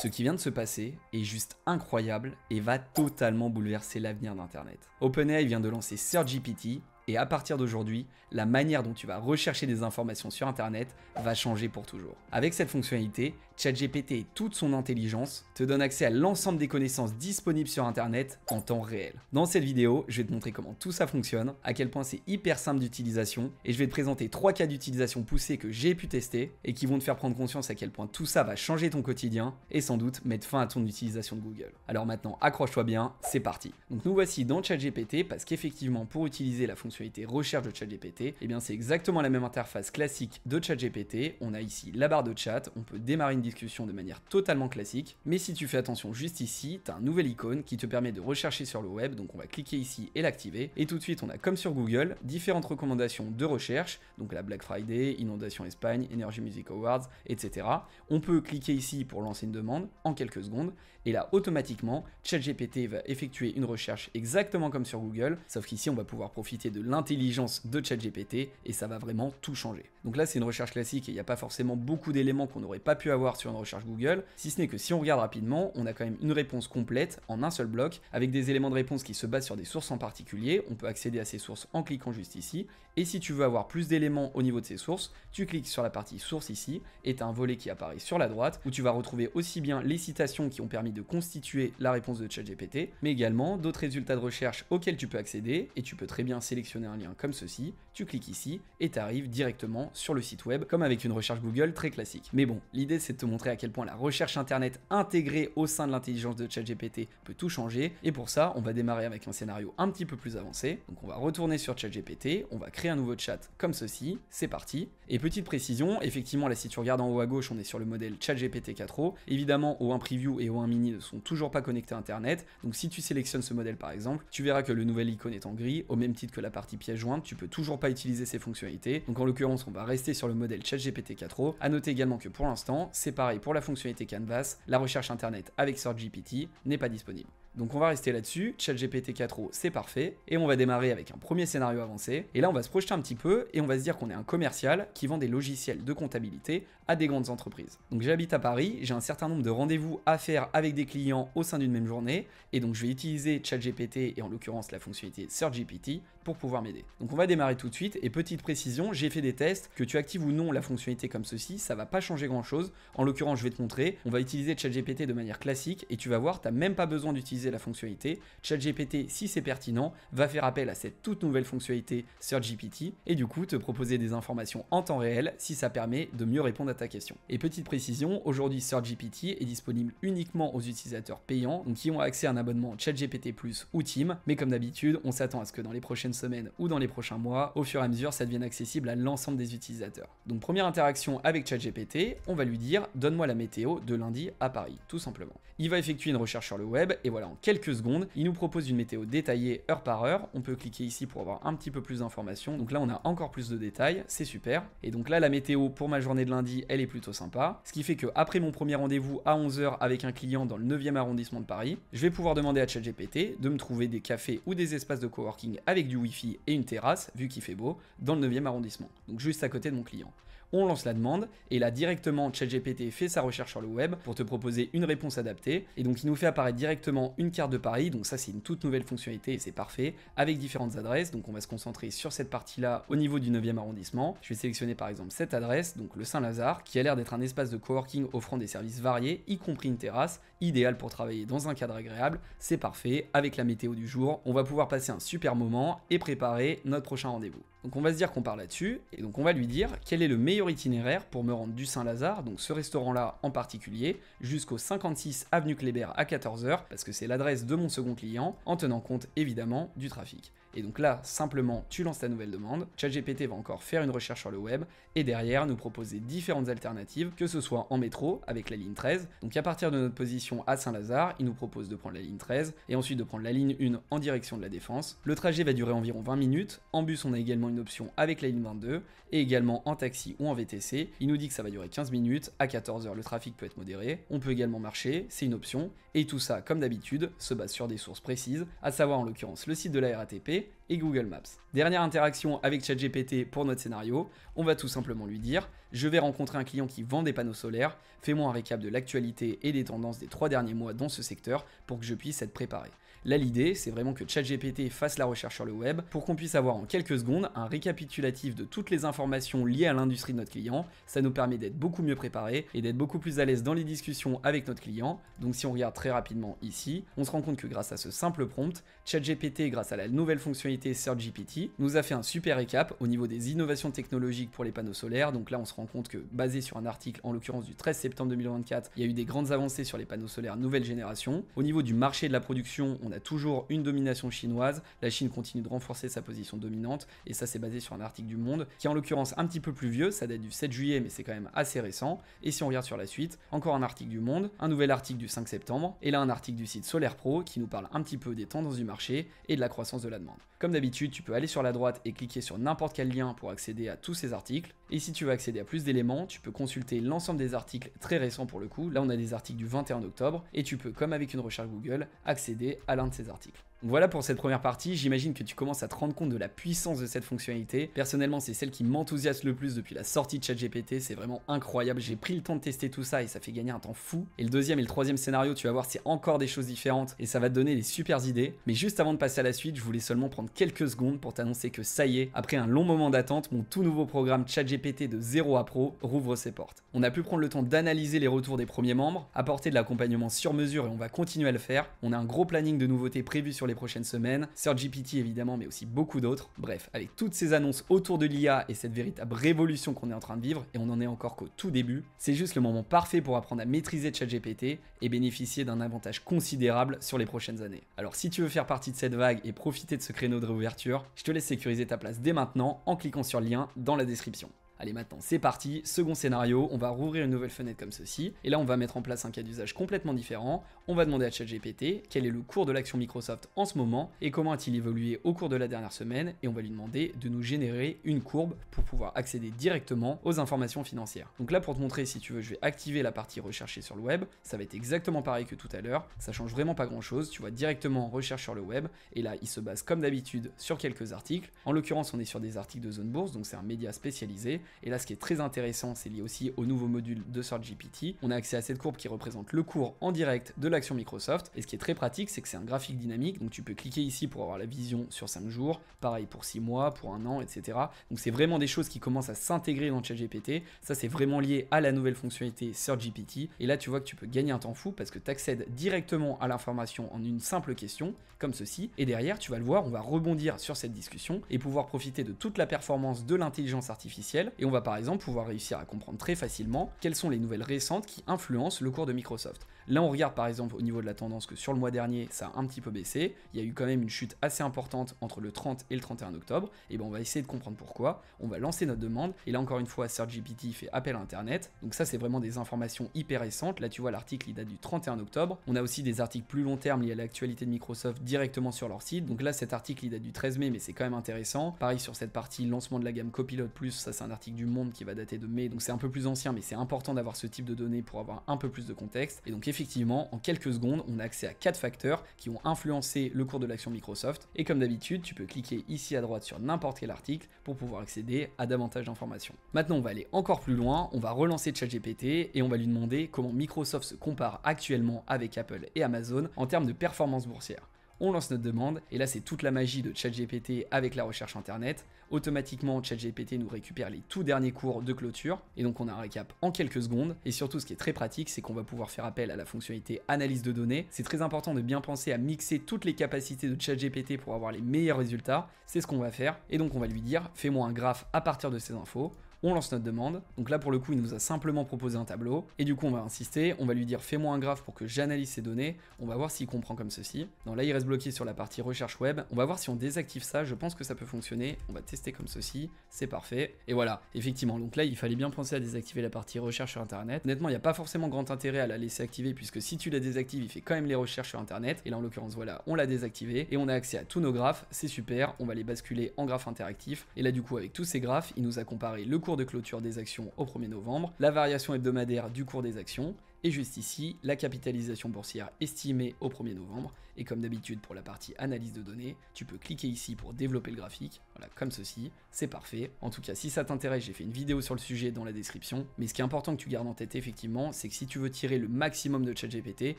Ce qui vient de se passer est juste incroyable et va totalement bouleverser l'avenir d'Internet. OpenAI vient de lancer SearchGPT et à partir d'aujourd'hui, la manière dont tu vas rechercher des informations sur Internet va changer pour toujours. Avec cette fonctionnalité, ChatGPT et toute son intelligence te donnent accès à l'ensemble des connaissances disponibles sur Internet en temps réel. Dans cette vidéo, je vais te montrer comment tout ça fonctionne, à quel point c'est hyper simple d'utilisation et je vais te présenter 3 cas d'utilisation poussés que j'ai pu tester et qui vont te faire prendre conscience à quel point tout ça va changer ton quotidien et sans doute mettre fin à ton utilisation de Google. Alors maintenant, accroche-toi bien, c'est parti. Donc nous voici dans ChatGPT parce qu'effectivement, pour utiliser la fonctionnalité recherche de ChatGPT, eh bien c'est exactement la même interface classique de ChatGPT. On a ici la barre de chat, on peut démarrer une discussion de manière totalement classique, mais si tu fais attention juste ici, tu as un nouvel icône qui te permet de rechercher sur le web, donc on va cliquer ici et l'activer, et tout de suite on a comme sur Google, différentes recommandations de recherche, donc la Black Friday, Inondation Espagne, Energy Music Awards, etc. On peut cliquer ici pour lancer une demande en quelques secondes, et là automatiquement, ChatGPT va effectuer une recherche exactement comme sur Google, sauf qu'ici on va pouvoir profiter de l'intelligence de ChatGPT et ça va vraiment tout changer. Donc là c'est une recherche classique et il n'y a pas forcément beaucoup d'éléments qu'on n'aurait pas pu avoir sur une recherche Google, si ce n'est que si on regarde rapidement, on a quand même une réponse complète en un seul bloc, avec des éléments de réponse qui se basent sur des sources en particulier. On peut accéder à ces sources en cliquant juste ici, et si tu veux avoir plus d'éléments au niveau de ces sources, tu cliques sur la partie source ici, et tu as un volet qui apparaît sur la droite, où tu vas retrouver aussi bien les citations qui ont permis de constituer la réponse de ChatGPT, mais également d'autres résultats de recherche auxquels tu peux accéder, et tu peux très bien sélectionner un lien comme ceci, tu cliques ici, et tu arrives directement sur le site web, comme avec une recherche Google très classique. Mais bon, l'idée c'est de te montrer à quel point la recherche internet intégrée au sein de l'intelligence de ChatGPT peut tout changer, et pour ça, on va démarrer avec un scénario un petit peu plus avancé. Donc on va retourner sur ChatGPT, on va créer un nouveau chat comme ceci, c'est parti. Et petite précision, effectivement là si tu regardes en haut à gauche, on est sur le modèle ChatGPT 4o, évidemment O1 Preview et O1 Mini ne sont toujours pas connectés à Internet, donc si tu sélectionnes ce modèle par exemple, tu verras que le nouvel icône est en gris, au même titre que la partie pièce jointe, tu peux toujours pas utiliser ces fonctionnalités, donc en l'occurrence on va rester sur le modèle ChatGPT 4o. À noter également que pour l'instant, c'est pareil pour la fonctionnalité Canvas, la recherche internet avec SearchGPT n'est pas disponible. Donc on va rester là-dessus, ChatGPT 4o c'est parfait, et on va démarrer avec un premier scénario avancé, et là on va se projeter un petit peu, et on va se dire qu'on est un commercial qui vend des logiciels de comptabilité à des grandes entreprises. Donc j'habite à Paris, j'ai un certain nombre de rendez-vous à faire avec des clients au sein d'une même journée, et donc je vais utiliser ChatGPT, et en l'occurrence la fonctionnalité SearchGPT, pour pouvoir m'aider. Donc on va démarrer tout de suite, et petite précision, j'ai fait des tests, que tu actives ou non la fonctionnalité comme ceci, ça va pas changer grand chose, en l'occurrence je vais te montrer, on va utiliser ChatGPT de manière classique, et tu vas voir, t'as même pas besoin d'utiliser la fonctionnalité. ChatGPT, si c'est pertinent, va faire appel à cette toute nouvelle fonctionnalité SearchGPT et du coup te proposer des informations en temps réel si ça permet de mieux répondre à ta question. Et petite précision, aujourd'hui SearchGPT est disponible uniquement aux utilisateurs payants, donc qui ont accès à un abonnement ChatGPT Plus ou Team, mais comme d'habitude, on s'attend à ce que dans les prochaines semaines ou dans les prochains mois, au fur et à mesure, ça devienne accessible à l'ensemble des utilisateurs. Donc première interaction avec ChatGPT, on va lui dire donne-moi la météo de lundi à Paris, tout simplement. Il va effectuer une recherche sur le web et voilà, en quelques secondes, il nous propose une météo détaillée heure par heure. On peut cliquer ici pour avoir un petit peu plus d'informations. Donc là, on a encore plus de détails, c'est super. Et donc là, la météo pour ma journée de lundi, elle est plutôt sympa. Ce qui fait que après mon premier rendez-vous à 11 h avec un client dans le 9e arrondissement de Paris, je vais pouvoir demander à ChatGPT de me trouver des cafés ou des espaces de coworking avec du Wi-Fi et une terrasse, vu qu'il fait beau, dans le 9e arrondissement. Donc juste à côté de mon client. On lance la demande, et là directement ChatGPT fait sa recherche sur le web pour te proposer une réponse adaptée, et donc il nous fait apparaître directement une carte de Paris, donc ça c'est une toute nouvelle fonctionnalité et c'est parfait, avec différentes adresses. Donc on va se concentrer sur cette partie-là au niveau du 9e arrondissement. Je vais sélectionner par exemple cette adresse, donc le Saint-Lazare, qui a l'air d'être un espace de coworking offrant des services variés, y compris une terrasse, idéal pour travailler dans un cadre agréable. C'est parfait, avec la météo du jour, on va pouvoir passer un super moment et préparer notre prochain rendez-vous. Donc on va se dire qu'on part là-dessus, et donc on va lui dire quel est le meilleur itinéraire pour me rendre du Saint-Lazare, donc ce restaurant-là en particulier, jusqu'au 56 avenue Kléber à 14 h, parce que c'est l'adresse de mon second client, en tenant compte évidemment du trafic. Et donc là, simplement, tu lances ta nouvelle demande, ChatGPT va encore faire une recherche sur le web, et derrière nous proposer différentes alternatives, que ce soit en métro, avec la ligne 13, donc à partir de notre position à Saint-Lazare, il nous propose de prendre la ligne 13, et ensuite de prendre la ligne 1 en direction de la Défense. Le trajet va durer environ 20 minutes, en bus on a également une option avec la ligne 22, et également en taxi ou en VTC, il nous dit que ça va durer 15 minutes, à 14 h le trafic peut être modéré, on peut également marcher, c'est une option, et tout ça, comme d'habitude, se base sur des sources précises, à savoir en l'occurrence le site de la RATP, et Google Maps. Dernière interaction avec ChatGPT pour notre scénario, on va tout simplement lui dire « Je vais rencontrer un client qui vend des panneaux solaires, fais-moi un récap de l'actualité et des tendances des 3 derniers mois dans ce secteur pour que je puisse être préparé ». Là, l'idée, c'est vraiment que ChatGPT fasse la recherche sur le web pour qu'on puisse avoir en quelques secondes un récapitulatif de toutes les informations liées à l'industrie de notre client. Ça nous permet d'être beaucoup mieux préparé et d'être beaucoup plus à l'aise dans les discussions avec notre client. Donc si on regarde très rapidement ici, on se rend compte que grâce à ce simple prompt, ChatGPT, grâce à la nouvelle fonctionnalité SearchGPT, nous a fait un super récap au niveau des innovations technologiques pour les panneaux solaires. Donc là, on se rend compte que basé sur un article, en l'occurrence du 13 septembre 2024, il y a eu des grandes avancées sur les panneaux solaires nouvelle génération. Au niveau du marché de la production, on a toujours une domination chinoise. La Chine continue de renforcer sa position dominante et ça c'est basé sur un article du Monde qui est en l'occurrence un petit peu plus vieux, ça date du 7 juillet mais c'est quand même assez récent. Et si on regarde sur la suite, encore un article du Monde, un nouvel article du 5 septembre et là un article du site Solaire Pro qui nous parle un petit peu des tendances du marché et de la croissance de la demande. Comme d'habitude, tu peux aller sur la droite et cliquer sur n'importe quel lien pour accéder à tous ces articles. Et si tu veux accéder à plus d'éléments, tu peux consulter l'ensemble des articles très récents pour le coup. Là, on a des articles du 21 octobre et tu peux, comme avec une recherche Google, accéder à l'un de ces articles. Voilà pour cette première partie, j'imagine que tu commences à te rendre compte de la puissance de cette fonctionnalité. Personnellement, c'est celle qui m'enthousiasme le plus depuis la sortie de ChatGPT, c'est vraiment incroyable. J'ai pris le temps de tester tout ça et ça fait gagner un temps fou. Et le deuxième et le troisième scénario, tu vas voir, c'est encore des choses différentes et ça va te donner des super idées. Mais juste avant de passer à la suite, je voulais seulement prendre quelques secondes pour t'annoncer que ça y est, après un long moment d'attente, mon tout nouveau programme ChatGPT de 0 à Pro rouvre ses portes. On a pu prendre le temps d'analyser les retours des premiers membres, apporter de l'accompagnement sur mesure et on va continuer à le faire. On a un gros planning de nouveautés prévues sur les prochaines semaines, SearchGPT évidemment, mais aussi beaucoup d'autres. Bref, avec toutes ces annonces autour de l'IA et cette véritable révolution qu'on est en train de vivre, et on en est encore qu'au tout début, c'est juste le moment parfait pour apprendre à maîtriser ChatGPT et bénéficier d'un avantage considérable sur les prochaines années. Alors si tu veux faire partie de cette vague et profiter de ce créneau de réouverture, je te laisse sécuriser ta place dès maintenant en cliquant sur le lien dans la description. Allez, maintenant c'est parti, second scénario, on va rouvrir une nouvelle fenêtre comme ceci, et là on va mettre en place un cas d'usage complètement différent. On va demander à ChatGPT quel est le cours de l'action Microsoft en ce moment et comment a-t-il évolué au cours de la dernière semaine, et on va lui demander de nous générer une courbe pour pouvoir accéder directement aux informations financières. Donc là pour te montrer, si tu veux, je vais activer la partie rechercher sur le web, ça va être exactement pareil que tout à l'heure, ça change vraiment pas grand chose, tu vois directement recherche sur le web, et là il se base comme d'habitude sur quelques articles. En l'occurrence on est sur des articles de Zone Bourse, donc c'est un média spécialisé. Et là, ce qui est très intéressant, c'est lié aussi au nouveau module de SearchGPT. On a accès à cette courbe qui représente le cours en direct de l'action Microsoft. Et ce qui est très pratique, c'est que c'est un graphique dynamique. Donc tu peux cliquer ici pour avoir la vision sur 5 jours. Pareil pour 6 mois, pour 1 an, etc. Donc c'est vraiment des choses qui commencent à s'intégrer dans ChatGPT. Ça, c'est vraiment lié à la nouvelle fonctionnalité SearchGPT. Et là, tu vois que tu peux gagner un temps fou parce que tu accèdes directement à l'information en une simple question, comme ceci. Et derrière, tu vas le voir, on va rebondir sur cette discussion et pouvoir profiter de toute la performance de l'intelligence artificielle. Et on va par exemple pouvoir réussir à comprendre très facilement quelles sont les nouvelles récentes qui influencent le cours de Microsoft. Là on regarde par exemple au niveau de la tendance que sur le mois dernier ça a un petit peu baissé, il y a eu quand même une chute assez importante entre le 30 et le 31 octobre, et ben on va essayer de comprendre pourquoi, on va lancer notre demande, et là encore une fois SearchGPT fait appel à internet, donc ça c'est vraiment des informations hyper récentes. Là tu vois l'article il date du 31 octobre, on a aussi des articles plus long terme liés à l'actualité de Microsoft directement sur leur site, donc là cet article il date du 13 mai mais c'est quand même intéressant. Pareil sur cette partie lancement de la gamme Copilot Plus, ça c'est un article du Monde qui va dater de mai, donc c'est un peu plus ancien mais c'est important d'avoir ce type de données pour avoir un peu plus de contexte. Et donc effectivement en quelques secondes on a accès à 4 facteurs qui ont influencé le cours de l'action Microsoft, et comme d'habitude tu peux cliquer ici à droite sur n'importe quel article pour pouvoir accéder à davantage d'informations. Maintenant on va aller encore plus loin, on va relancer ChatGPT et on va lui demander comment Microsoft se compare actuellement avec Apple et Amazon en termes de performance boursière. On lance notre demande, et là c'est toute la magie de ChatGPT avec la recherche internet. Automatiquement, ChatGPT nous récupère les tout derniers cours de clôture, et donc on a un récap en quelques secondes. Et surtout, ce qui est très pratique, c'est qu'on va pouvoir faire appel à la fonctionnalité analyse de données. C'est très important de bien penser à mixer toutes les capacités de ChatGPT pour avoir les meilleurs résultats. C'est ce qu'on va faire, et donc on va lui dire, fais-moi un graphe à partir de ces infos. On lance notre demande, donc là pour le coup il nous a simplement proposé un tableau, et du coup on va insister, on va lui dire fais-moi un graphe pour que j'analyse ces données, on va voir s'il comprend comme ceci. Donc là il reste bloqué sur la partie recherche web, on va voir si on désactive ça, je pense que ça peut fonctionner, on va tester comme ceci, c'est parfait, et voilà, effectivement, donc là il fallait bien penser à désactiver la partie recherche sur internet. Honnêtement il n'y a pas forcément grand intérêt à la laisser activer, puisque si tu la désactives il fait quand même les recherches sur internet, et là en l'occurrence voilà, on l'a désactivé, et on a accès à tous nos graphes, c'est super, on va les basculer en graphe interactif, et là du coup avec tous ces graphes, il nous a comparé le cours de clôture des actions au 1er novembre, la variation hebdomadaire du cours des actions, Et juste ici, la capitalisation boursière estimée au 1er novembre. Et comme d'habitude pour la partie analyse de données, tu peux cliquer ici pour développer le graphique, voilà, comme ceci, c'est parfait. En tout cas, si ça t'intéresse, j'ai fait une vidéo sur le sujet dans la description. Mais ce qui est important que tu gardes en tête effectivement, c'est que si tu veux tirer le maximum de ChatGPT,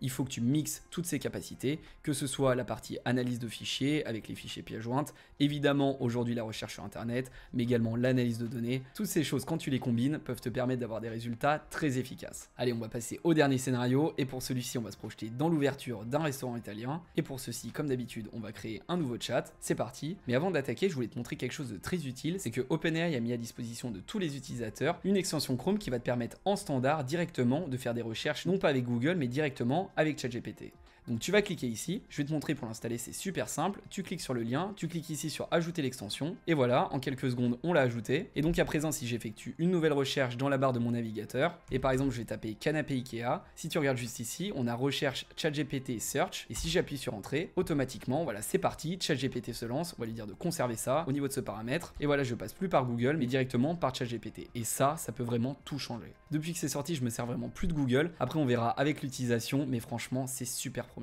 il faut que tu mixes toutes ses capacités, que ce soit la partie analyse de fichiers avec les fichiers pièces jointes, évidemment aujourd'hui la recherche sur internet, mais également l'analyse de données. Toutes ces choses, quand tu les combines, peuvent te permettre d'avoir des résultats très efficaces. Allez, on va passer au dernier scénario, et pour celui-ci, on va se projeter dans l'ouverture d'un restaurant italien. Et pour ceci, comme d'habitude, on va créer un nouveau chat. C'est parti. Mais avant d'attaquer, je voulais te montrer quelque chose de très utile, c'est que OpenAI a mis à disposition de tous les utilisateurs une extension Chrome qui va te permettre en standard directement de faire des recherches, non pas avec Google, mais directement avec ChatGPT. Donc tu vas cliquer ici, je vais te montrer pour l'installer, c'est super simple, tu cliques sur le lien, tu cliques ici sur ajouter l'extension, et voilà, en quelques secondes on l'a ajouté. Et donc à présent, si j'effectue une nouvelle recherche dans la barre de mon navigateur, et par exemple je vais taper canapé Ikea, si tu regardes juste ici, on a recherche ChatGPT Search, et si j'appuie sur entrée, automatiquement, voilà, c'est parti, ChatGPT se lance, on va lui dire de conserver ça au niveau de ce paramètre, et voilà, je passe plus par Google, mais directement par ChatGPT. Et ça peut vraiment tout changer. Depuis que c'est sorti, je me sers vraiment plus de Google, après on verra avec l'utilisation, mais franchement, c'est super prometteur.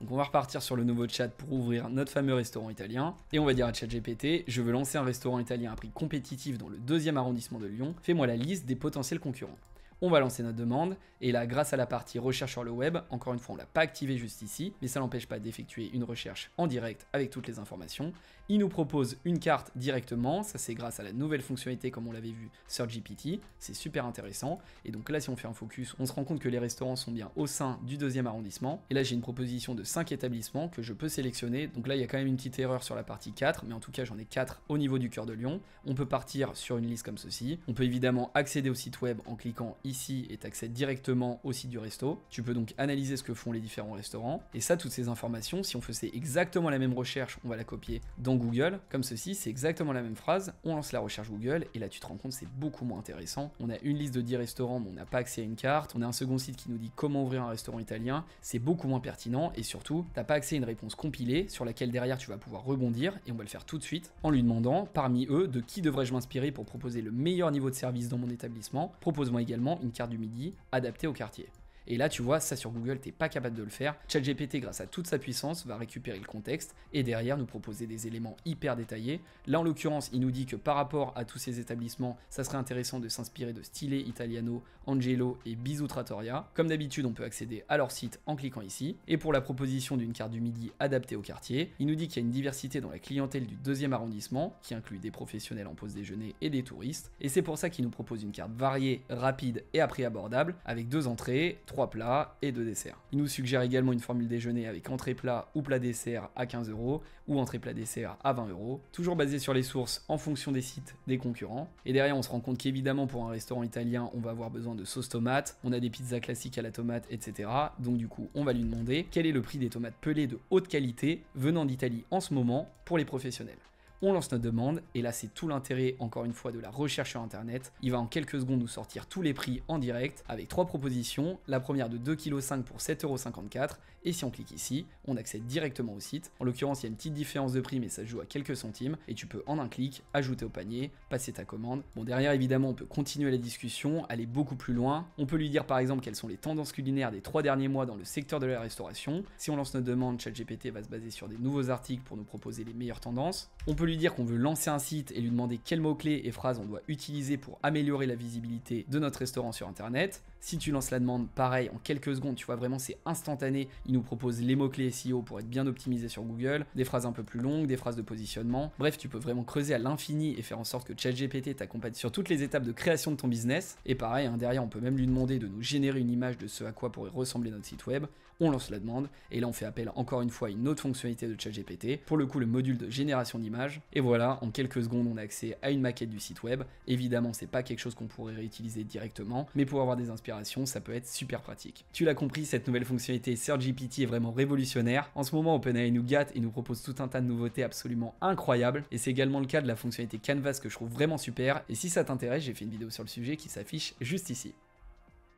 Donc on va repartir sur le nouveau chat pour ouvrir notre fameux restaurant italien et on va dire à ChatGPT, je veux lancer un restaurant italien à prix compétitif dans le 2e arrondissement de Lyon, fais-moi la liste des potentiels concurrents. On va lancer notre demande, et là, grâce à la partie recherche sur le web, encore une fois, on ne l'a pas activé juste ici, mais ça n'empêche pas d'effectuer une recherche en direct avec toutes les informations. Il nous propose une carte directement, ça c'est grâce à la nouvelle fonctionnalité comme on l'avait vu sur GPT, c'est super intéressant. Et donc là, si on fait un focus, on se rend compte que les restaurants sont bien au sein du 2e arrondissement. Et là, j'ai une proposition de 5 établissements que je peux sélectionner. Donc là, il y a quand même une petite erreur sur la partie 4, mais en tout cas, j'en ai 4 au niveau du cœur de Lyon. On peut partir sur une liste comme ceci. On peut évidemment accéder au site web en cliquant ici et t'accèdes directement au site du resto. Tu peux donc analyser ce que font les différents restaurants. Et ça, toutes ces informations, si on faisait exactement la même recherche, on va la copier dans Google. Comme ceci, c'est exactement la même phrase. On lance la recherche Google et là, tu te rends compte, c'est beaucoup moins intéressant. On a une liste de 10 restaurants, mais on n'a pas accès à une carte. On a un second site qui nous dit comment ouvrir un restaurant italien. C'est beaucoup moins pertinent et surtout, t'as pas accès à une réponse compilée sur laquelle derrière tu vas pouvoir rebondir et on va le faire tout de suite en lui demandant, parmi eux, de qui devrais-je m'inspirer pour proposer le meilleur niveau de service dans mon établissement. Propose-moi également une carte du midi adaptée au quartier. Et là, tu vois, ça sur Google, t'es pas capable de le faire. ChatGPT, grâce à toute sa puissance, va récupérer le contexte et derrière nous proposer des éléments hyper détaillés. Là, en l'occurrence, il nous dit que par rapport à tous ces établissements, ça serait intéressant de s'inspirer de Stile Italiano, Angelo et Bisou Trattoria. Comme d'habitude, on peut accéder à leur site en cliquant ici. Et pour la proposition d'une carte du midi adaptée au quartier, il nous dit qu'il y a une diversité dans la clientèle du 2e arrondissement, qui inclut des professionnels en pause déjeuner et des touristes. Et c'est pour ça qu'il nous propose une carte variée, rapide et à prix abordable, avec 2 entrées, 3 plats et 2 desserts. Il nous suggère également une formule déjeuner avec entrée plat ou plat dessert à 15 € ou entrée plat dessert à 20 €, toujours basé sur les sources en fonction des sites des concurrents. Et derrière, on se rend compte qu'évidemment, pour un restaurant italien, on va avoir besoin de sauce tomate, on a des pizzas classiques à la tomate, etc. Donc du coup, on va lui demander quel est le prix des tomates pelées de haute qualité venant d'Italie en ce moment pour les professionnels. On lance notre demande et là c'est tout l'intérêt encore une fois de la recherche sur internet. Il va en quelques secondes nous sortir tous les prix en direct avec 3 propositions. La première de 2,5 kg pour 7,54 € et si on clique ici, on accède directement au site. En l'occurrence, il y a une petite différence de prix mais ça se joue à quelques centimes et tu peux en un clic ajouter au panier, passer ta commande. Bon, derrière évidemment, on peut continuer la discussion, aller beaucoup plus loin. On peut lui dire par exemple quelles sont les tendances culinaires des 3 derniers mois dans le secteur de la restauration. Si on lance notre demande, ChatGPT va se baser sur des nouveaux articles pour nous proposer les meilleures tendances. On peut lui dire qu'on veut lancer un site et lui demander quels mots-clés et phrases on doit utiliser pour améliorer la visibilité de notre restaurant sur internet. Si tu lances la demande, pareil, en quelques secondes, tu vois vraiment c'est instantané, il nous propose les mots-clés SEO pour être bien optimisé sur Google, des phrases un peu plus longues, des phrases de positionnement. Bref, tu peux vraiment creuser à l'infini et faire en sorte que ChatGPT t'accompagne sur toutes les étapes de création de ton business. Et pareil, hein, derrière, on peut même lui demander de nous générer une image de ce à quoi pourrait ressembler notre site web. On lance la demande et là on fait appel encore une fois à une autre fonctionnalité de ChatGPT, pour le coup le module de génération d'images. Et voilà, en quelques secondes on a accès à une maquette du site web. Évidemment c'est pas quelque chose qu'on pourrait réutiliser directement, mais pour avoir des inspirations ça peut être super pratique. Tu l'as compris, cette nouvelle fonctionnalité SearchGPT est vraiment révolutionnaire. En ce moment OpenAI nous gâte et nous propose tout un tas de nouveautés absolument incroyables, et c'est également le cas de la fonctionnalité Canvas que je trouve vraiment super. Et si ça t'intéresse, j'ai fait une vidéo sur le sujet qui s'affiche juste ici.